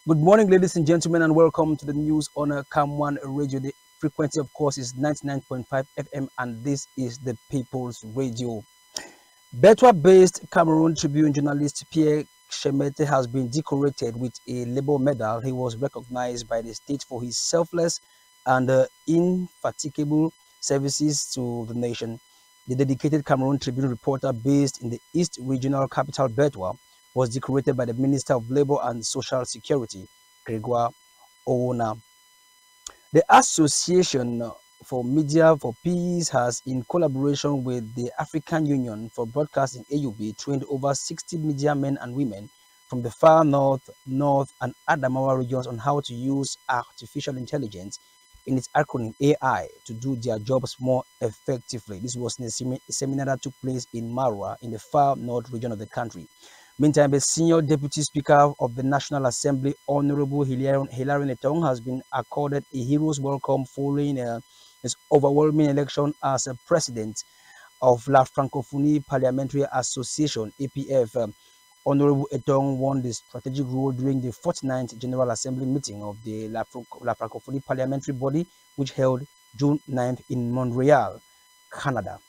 Good morning, ladies and gentlemen, and welcome to the news on CAM1 Radio. The frequency, of course, is 99.5 FM, and this is the People's Radio. Betwa-based Cameroon Tribune journalist Pierre Shemete has been decorated with a Labour Medal. He was recognized by the state for his selfless and indefatigable services to the nation. The dedicated Cameroon Tribune reporter based in the East Regional Capital, Betwa, was decorated by the Minister of Labour and Social Security, Gregoire Oona. The Association for Media for Peace has, in collaboration with the African Union for Broadcasting AUB, trained over 60 media men and women from the far north, and Adamawa regions on how to use artificial intelligence, in its acronym AI, to do their jobs more effectively. This was in a seminar that took place in Marwa in the far north region of the country. Meantime, the Senior Deputy Speaker of the National Assembly, Honorable Hilary Letong, has been accorded a hero's welcome following his overwhelming election as a president of La Francophonie Parliamentary Association, APF. Honorable Etong won the strategic role during the 49th General Assembly meeting of the La Francophonie Parliamentary Body, which held June 9th in Montreal, Canada.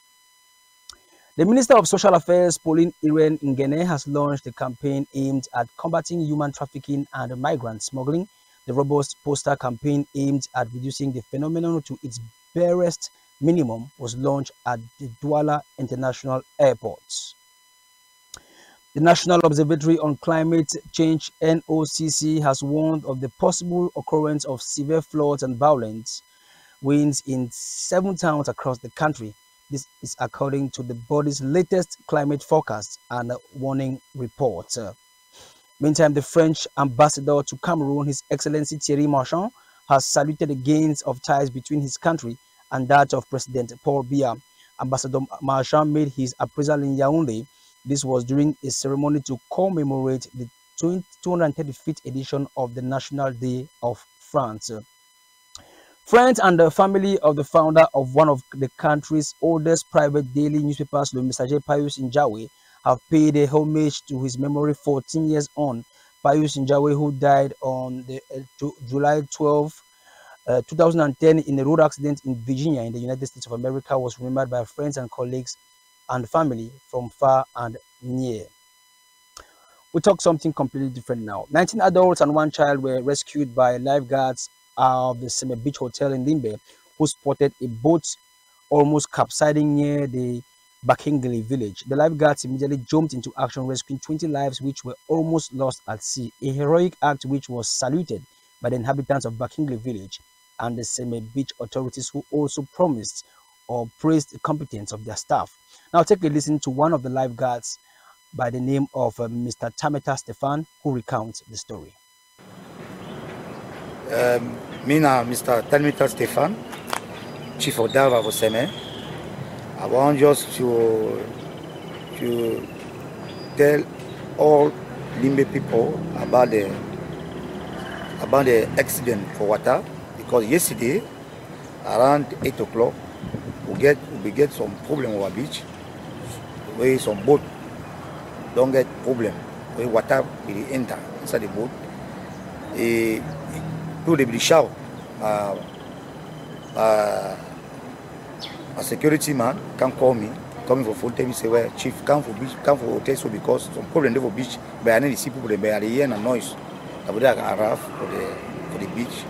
The Minister of Social Affairs, Pauline Irene Ngene, has launched a campaign aimed at combating human trafficking and migrant smuggling. The robust poster campaign aimed at reducing the phenomenon to its barest minimum was launched at the Douala International Airport. The National Observatory on Climate Change, NOCC, has warned of the possible occurrence of severe floods and violent winds in 7 towns across the country. This is according to the body's latest climate forecast and warning report. Meantime, the French ambassador to Cameroon, His Excellency Thierry Marchand, has saluted the gains of ties between his country and that of President Paul Biya. Ambassador Marchand made his appraisal in Yaoundé. This was during a ceremony to commemorate the 235th edition of the National Day of France. Friends and the family of the founder of one of the country's oldest private daily newspapers, Le Messager Pius Njawe, have paid a homage to his memory 14 years on. Pius Njawe, who died on July 12, 2010 in a road accident in Virginia in the United States of America, was remembered by friends and colleagues and family from far and near. We talk something completely different now. 19 adults and 1 child were rescued by lifeguards of the Seme Beach Hotel in Limbe, who spotted a boat almost capsizing near the Bakingli village. The lifeguards immediately jumped into action, rescuing 20 lives which were almost lost at sea, a heroic act which was saluted by the inhabitants of Bakingli village and the Seme Beach authorities, who also promised or praised the competence of their staff. Now take a listen to one of the lifeguards by the name of Mr. Tameta Stefan, who recounts the story. Me now, Mr. Tameta Stefan, Chief of Dive of Seme. I want just to tell all Limbe people about the accident for water, because yesterday around 8 o'clock we get some problem on our beach where some boat don't get problem where water will enter inside the boat. People they will shout. A security man can call me for phone, tell me say, well, chief, come for beach, come for hotel, so because some problem there for beach, but I need to see people they are hearing a noise. I would like a rough for the beach.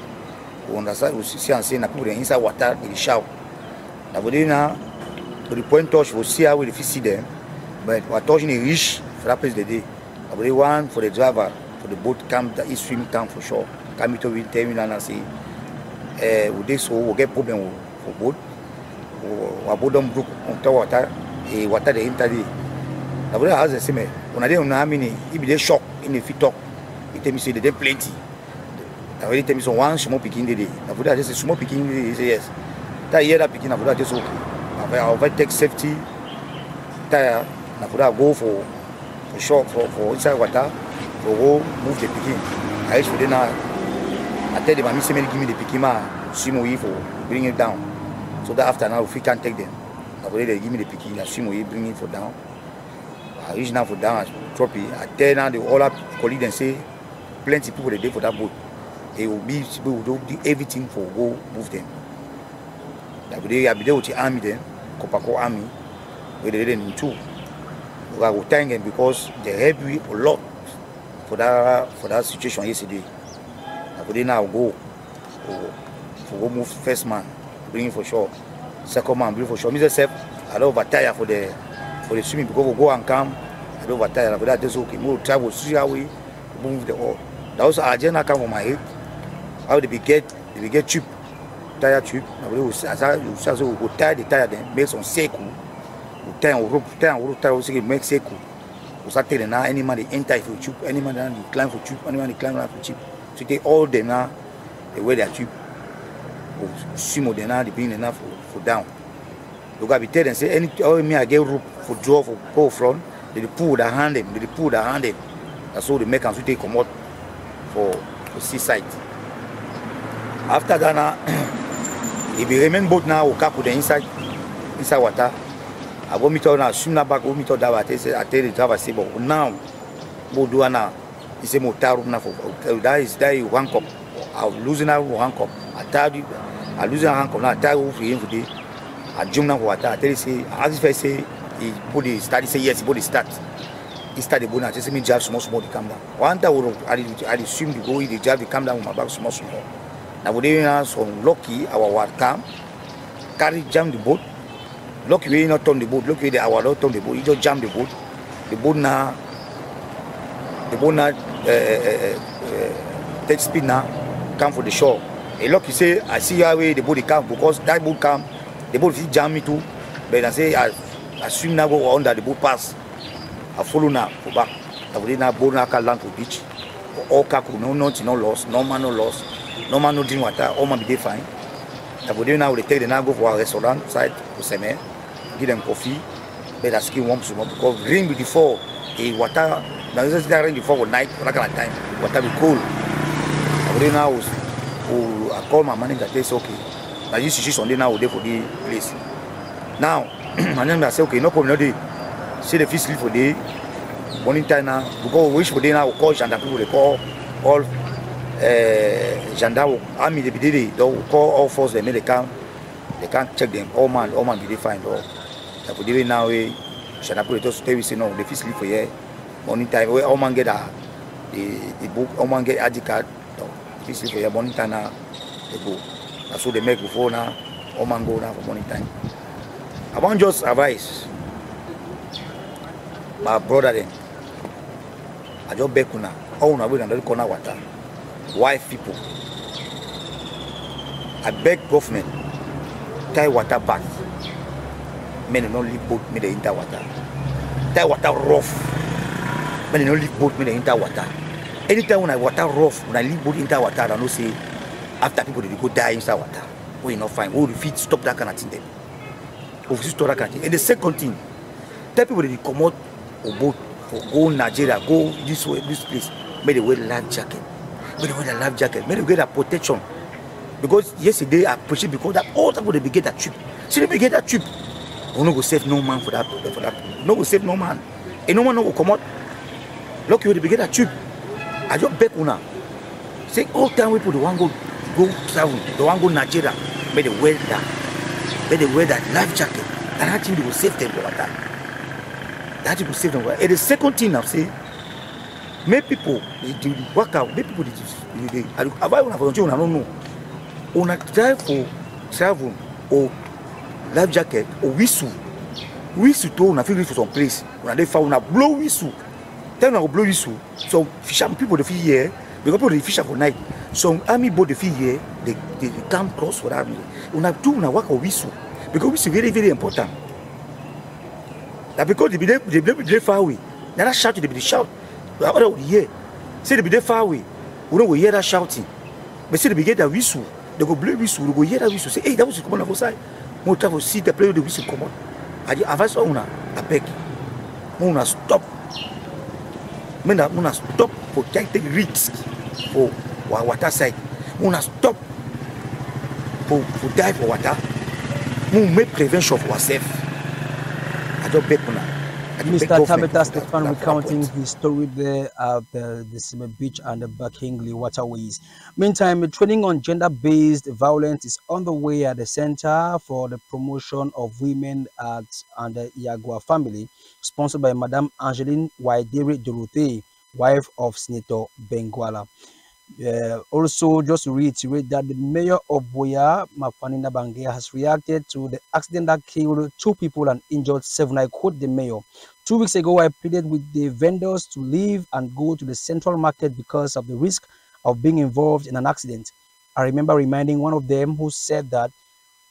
We understand, we see and say that people inside water they shout. I would now to the point touch we see how we see them, but we are touching a reach for that place the day. I would want for the driver for the boat come that is swimming come for sure. Come to tell me and say, we this so we get problem for boat. Our boat don't broke on the water, water the entire. I would ask the same. When I don't know how many, if they shock in the feet talk, he tell me say they plenty. I already tell me so one small picking the day. I would just say small picking the day. He say yes. That year that picking, I would just okay. I would take safety. Tire, I would go for short for inside water, for go move the picking. I reach for them now. I tell them I miss give me the picking man, swim away for bring it down. So that after now if we can't take them, I would they give me the picking, I swim away, bring it for down. I reach now for down, I drop it. I tell now the other colleague and say plenty people they dey for that boat. They will be people will do everything for go move them. I be there with the army then, Kopako army, where they didn't too. I will thank them because they helped me a lot for that situation yesterday. I could now go move first man, bring him for sure. Second man, bring for sure. Me myself, I don't overtire for the swimming because we go and come. I don't overtire. But that's okay. We will travel, see how we move the all. That was our agenda come on my head. How they get cheap tire tube. We will tie the tire then make some circle. We tie rope tire also make circle. We start telling now any man they enter for tube, any man they climb for tube, any man they climb for tube. So they all them now they wear their tube. Swim them now they bring them now for down. Look at me tell them say any me I get rope for draw for go front. They pull the hand them. That's all they make and so they come out for seaside. After that now, if you remain boat now, we cap with the inside water. I go meet now, swim now back, go meet that water. I tell the driver say, but now, go do now. He say, "Mo tar now for that is 1 cup. I'm losing now 1 cup. I losing 1 cup now. I tell you for him today. I jump now for water. I tell you say, as if I say, he put the start. He say yes, he put the start. He start the boat now. Just me drive small to come down. One time I swim to go, he drive the come down with my back small. Now we dey so lucky our water come carry jam the boat. Lucky we not turn the boat. Lucky the our not turn the boat. He just jam the boat. The boat now take speed now come for the shore. A lucky say I see how way the boat come because that boat come the boat fit jam me too. But I say I swim now go under the boat pass. I follow now for back. Now we now boat now can land for beach. All kaku no nothing no loss. No man no loss. No man no drink water, all man be dey fine. Now they take the now go for a restaurant side to Seme, give them coffee, let the skin warm some because rain before the water now this is rain before night, that kind of time, water be cold. Now I call my manager, they say okay. Now you see Sunday now there for the place. Now my manager say okay, no problem, no day. See the fish sleep for day, morning time now, because we wish for day now we call Shanda people, they call all gendarme army they be there. They call all force them. They can't check them. All man be they find all. That for the now we Shanda people just tell we say no. They fit sleep for here. Morning time where all man get the book. All man get ID card. No, they sleep for here. Morning time now they go. That's what they make before now. All man go now for morning time. I want just advice my brother then. I just beg you now. All na we don't corner water. Wife people, I beg government tie water back. Men do not leave boat, men they enter water. Tie water rough. Men they don't leave boat, men they enter water. Anytime when I water rough, when I leave boat enter water, I don't say after people they go die inside water. We not fine. We will fit stop that kind of thing. We will stop that kind of thing. And the second thing, tell people they come out of boat for go Nigeria, go this way, this place. May they wear life jacket. May they wear the life jacket. May they get that protection. Because yesterday I appreciate because that all the people they get that trip. See they get that trip. We no go save no man for that. No go save no man. And no man no go come out. Look you they get that trip. I just beg una. Say all time people they want go travel. They want go Nigeria. May they wear that. May they wear that life jacket. And I think they will save them for that. That will save them. And the second thing I say. Make people they work out. Make people they avoid una for una don't know. Una drive for travel or life jacket or whistle. Whistle to una feel for some place. Una they found una blow whistle. Then una go blow whistle. So fishermen people they feel here because people they fish for night. Some army boat they feel here. They come cross for army. Una do una work a whistle because whistle very very important. That because they far away. Now that shout they be the shout. We hear. Say they be there far away. We don't hear that shouting. But say they be get that whistle. They go blow whistle. We go hear that whistle. Say, hey, that whistle come on outside. More travel see the play the whistle come on. I advise una. I beg. Una stop. Una stop for take risks for water side. Una stop for dive for water. Make prevention for ourselves. I just beg una. I Mr. Tabitha Stefan recounting his story there at the Limbe Beach and the Buckingley waterways. Meantime, training on gender-based violence is on the way at the Center for the Promotion of Women at and the Iagua family, sponsored by Madame Angeline Waidere Dorothée, wife of Senator Benguala. Also, just to reiterate that the mayor of Boya, Mafanina Bangia, has reacted to the accident that killed 2 people and injured 7. I quote the mayor: 2 weeks ago, I pleaded with the vendors to leave and go to the central market because of the risk of being involved in an accident. I remember reminding one of them who said that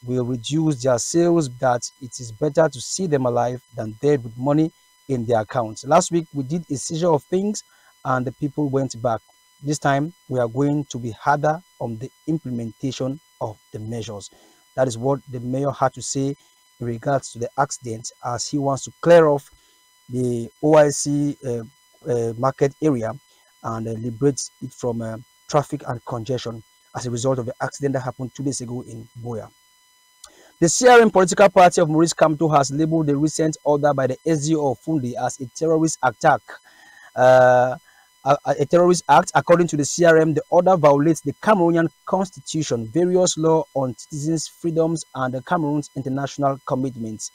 will reduce their sales, that it is better to see them alive than dead with money in their accounts. Last week, we did a seizure of things and the people went back. This time, we are going to be harder on the implementation of the measures. That is what the mayor had to say in regards to the accident, as he wants to clear off the OIC market area and liberate it from traffic and congestion as a result of the accident that happened 2 days ago in Boya. The CRM political party of Maurice Kamto has labeled the recent order by the SDO of Funde as a terrorist attack. A terrorist act. According to the CRM, the order violates the Cameroonian constitution, various laws on citizens' freedoms, and the Cameroon's international commitments.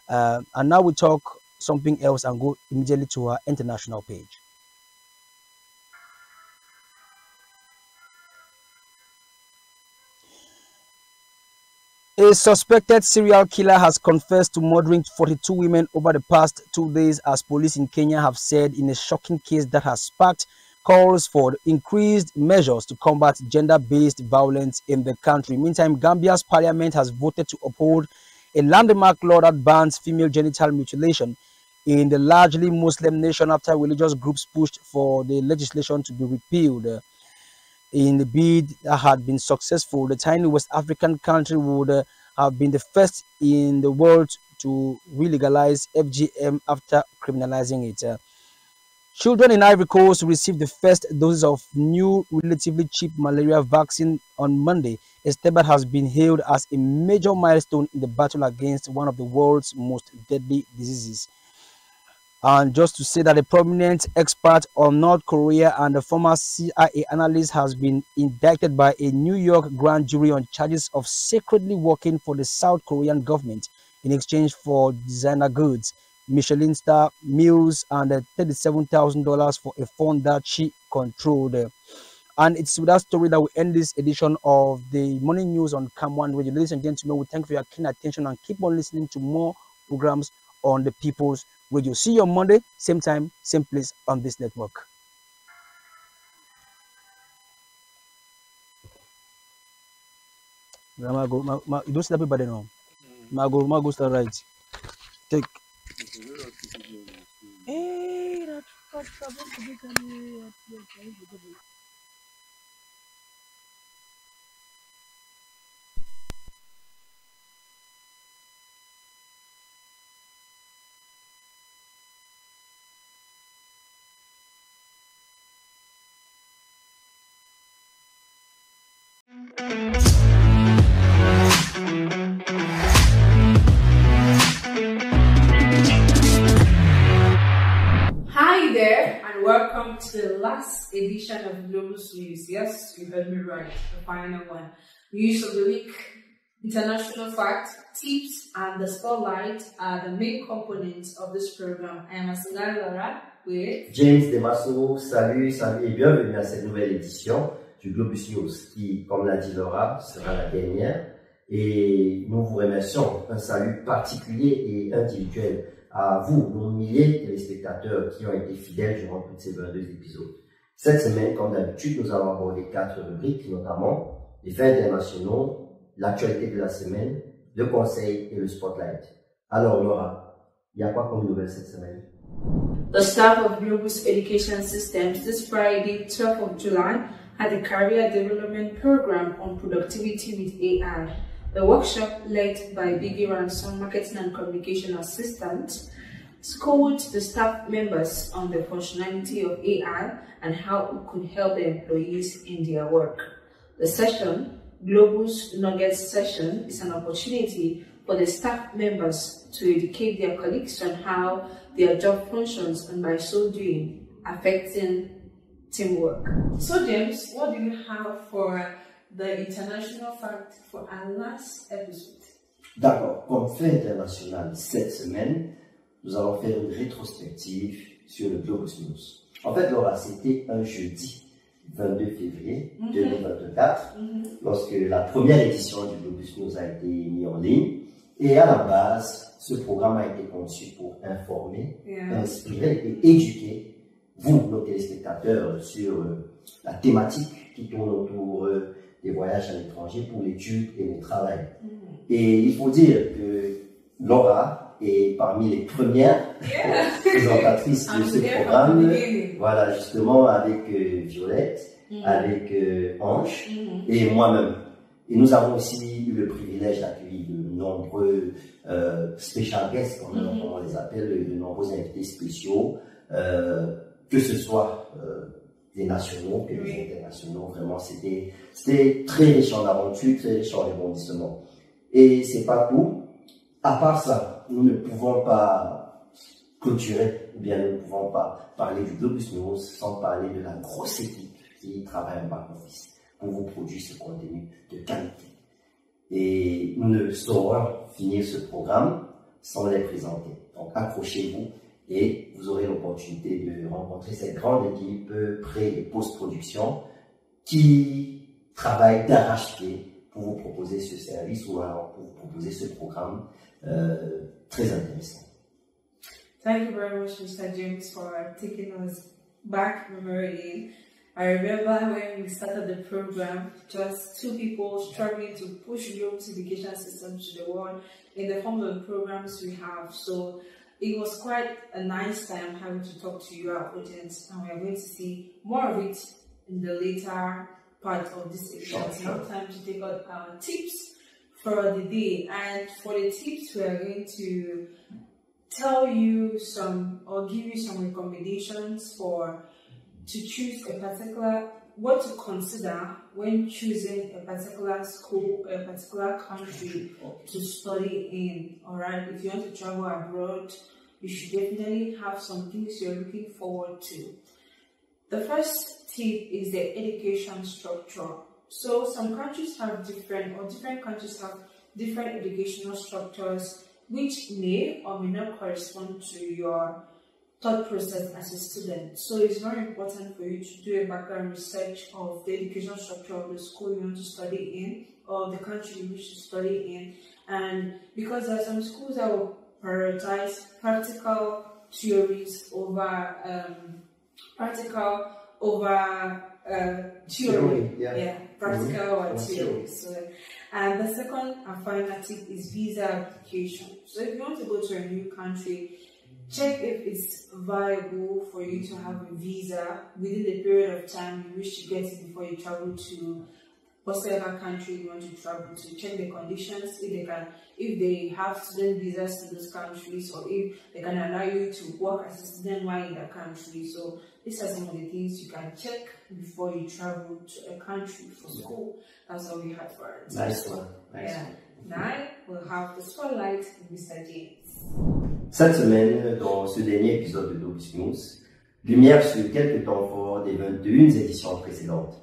And now we talk something else and go immediately to our international page. A suspected serial killer has confessed to murdering 42 women over the past 2 days, as police in Kenya have said, in a shocking case that has sparked calls for increased measures to combat gender-based violence in the country. Meantime, Gambia's parliament has voted to uphold a landmark law that bans female genital mutilation in the largely Muslim nation after religious groups pushed for the legislation to be repealed. In the bid that had been successful, the tiny West African country would have been the first in the world to re-legalize FGM after criminalizing it. Children in Ivory Coast received the first doses of new, relatively cheap malaria vaccine on Monday. A step that has been hailed as a major milestone in the battle against one of the world's most deadly diseases. And just to say that a prominent expert on North Korea and a former CIA analyst has been indicted by a New York grand jury on charges of secretly working for the South Korean government in exchange for designer goods, Michelin star meals, and $37,000 for a fund that she controlled. And it's with that story that we end this edition of the Morning News on CAM1 Radio. Ladies and gentlemen, we thank you for your keen attention and keep on listening to more programs on the People's Radio. See you on Monday, same time, same place on this network. You don't see that people there now. Mago start right. Take. Hey, that's Hi there, and welcome to the last edition of Global News. Yes, you heard me right, the final one. News of the week, international facts, tips, and the spotlight are the main components of this program. I am Asinga Laura with James Demasso. Salut et bienvenue à cette nouvelle édition du Globus News qui, comme l'a dit Laura, sera la dernière. Et nous vous remercions. Un salut particulier et individuel à vous, nos milliers de téléspectateurs qui ont été fidèles durant toutes ces 22 épisodes. Cette semaine, comme d'habitude, nous allons aborder 4 rubriques, notamment les faits internationaux, l'actualité de la semaine, le conseil et le spotlight. Alors Laura, il y a quoi comme nouvelle cette semaine? the staff of Globus Education Systems this Friday, 12th of July, had a career development program on productivity with AI. The workshop, led by Biggie Ransom, Marketing and Communication Assistant, schooled the staff members on the functionality of AI and how it could help the employees in their work. The session, Globus Nuggets session, is an opportunity for the staff members to educate their colleagues on how their job functions, and by so doing, affecting teamwork. So James, what do you have for the international fact for our last episode? D'accord. Comme fait international, cette semaine, nous allons faire une rétrospective sur le Globus News. En fait, Laura, c'était un jeudi 22 février 2024, lorsque la première édition du Globus News a été mise en ligne. Et à la base, ce programme a été conçu pour informer, inspirer et éduquer vous, nos téléspectateurs, sur la thématique qui tourne autour des voyages à l'étranger pour l'étude et le travail. Et il faut dire que Laura est parmi les premières présentatrices de ce programme. Voilà, justement, avec Violette, avec Ange et moi-même. Et nous avons aussi eu le privilège d'accueillir de nombreux special guests, comme on les appelle, de nombreux invités spéciaux, que ce soit des nationaux que des internationaux. Vraiment, c'était très riche en aventures, très riche en rebondissements. Et c'est pas tout. À part ça, nous ne pouvons pas clôturer, ou bien nous ne pouvons pas parler du Globus News sans parler de la grosse équipe qui travaille en back-office pour vous produire ce contenu de qualité. Et nous ne saurons finir ce programme sans les présenter. Donc accrochez-vous et vous aurez l'opportunité de rencontrer cette grande équipe pré- et post-production qui travaille d'arrache-pied pour vous proposer ce service ou alors pour vous proposer ce programme très intéressant. Thank you very much, Mr. James, for taking us back memory lane. I remember when we started the program, just two people struggling to push Europe's education system to the world in the form of the programs we have. So it was quite a nice time having to talk to you, our audience, and we are going to see more of it in the later part of this episode. It's now time to take out our tips for the day. And for the tips, we are going to tell you some or give you some recommendations to choose a particular, what to consider when choosing a particular school, a particular country to study in. Alright, if you want to travel abroad, you should definitely have some things you're looking forward to. The first tip is the education structure. So some countries have different countries have different educational structures which may or may not correspond to your thought process as a student. So it's very important for you to do a background research of the educational structure of the school you want to study in or the country you wish to study in. And because there are some schools that will prioritize practical theories over theory. Practical over theory. So, and the second and final tip is visa application. So if you want to go to a new country, check if it's viable for you to have a visa within the period of time you wish to get it before you travel to whatever country you want to travel to. Check the conditions, if they have student visas to those countries, or if they can allow you to work as a student while in that country. So these are some of the things you can check before you travel to a country for school. That's all we have for it. Nice one. Now we'll have the spotlight with Mr. James. Cette semaine, dans ce dernier épisode de Globus News, lumière sur quelques temps forts des 21 éditions précédentes.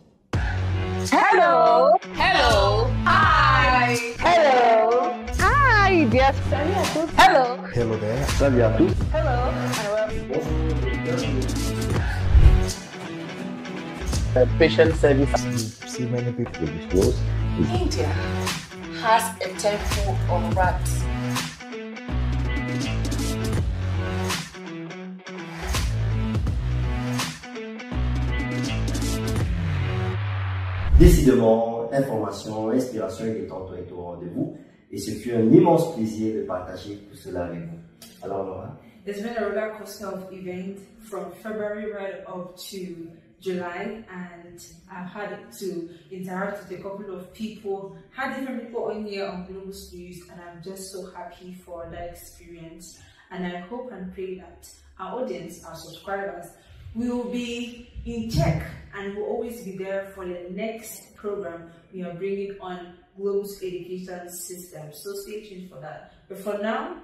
Hello. Hello. Hi. Hello. Hi, dear. Salut à tous. Hello. Hello there. Salut à tous. Hello. Patient service. See many people disclose. India has a temple of rats. Décidément, information, inspiration et détente est au rendez-vous. Et ce fut un immense plaisir de partager tout cela avec vous. Alors Laura? It's been a roller coaster of event from February right up to July, and I've had to interact with a couple of people, had different people on here on Globus News, and I'm just so happy for that experience. And I hope and pray that our audience, our subscribers, will be in check and will always be there for the next program we are bringing on Globus Education System. So stay tuned for that. But for now,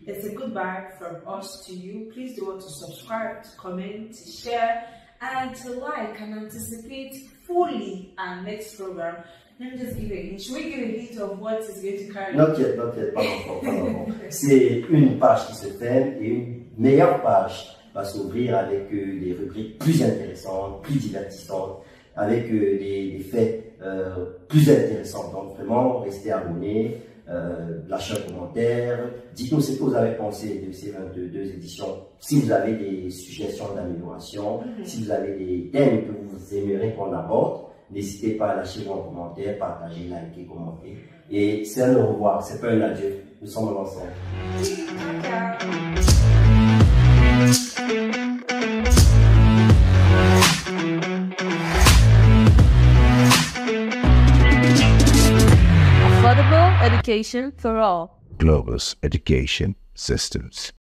it's a goodbye from us to you. Please do want to subscribe, to comment, to share, and to like and anticipate fully our next program. Let me just give a hint. Should we give a hint of what is going to carry? Not yet, pas encore. C'est une page qui se ferme et une meilleure page va s'ouvrir avec des rubriques plus intéressantes, plus divertissantes, avec des faits plus intéressants. Donc vraiment, restez abonnés, lâchez un commentaire, dites-nous ce que vous avez pensé de ces 22 éditions. Si vous avez des suggestions d'amélioration, si vous avez des thèmes que vous aimeriez qu'on aborde, n'hésitez pas à lâcher vos commentaires, partager, liker, commenter. Et c'est un au revoir, c'est pas un adieu. Nous sommes ensemble. Affordable education for all. Globus Education Systems.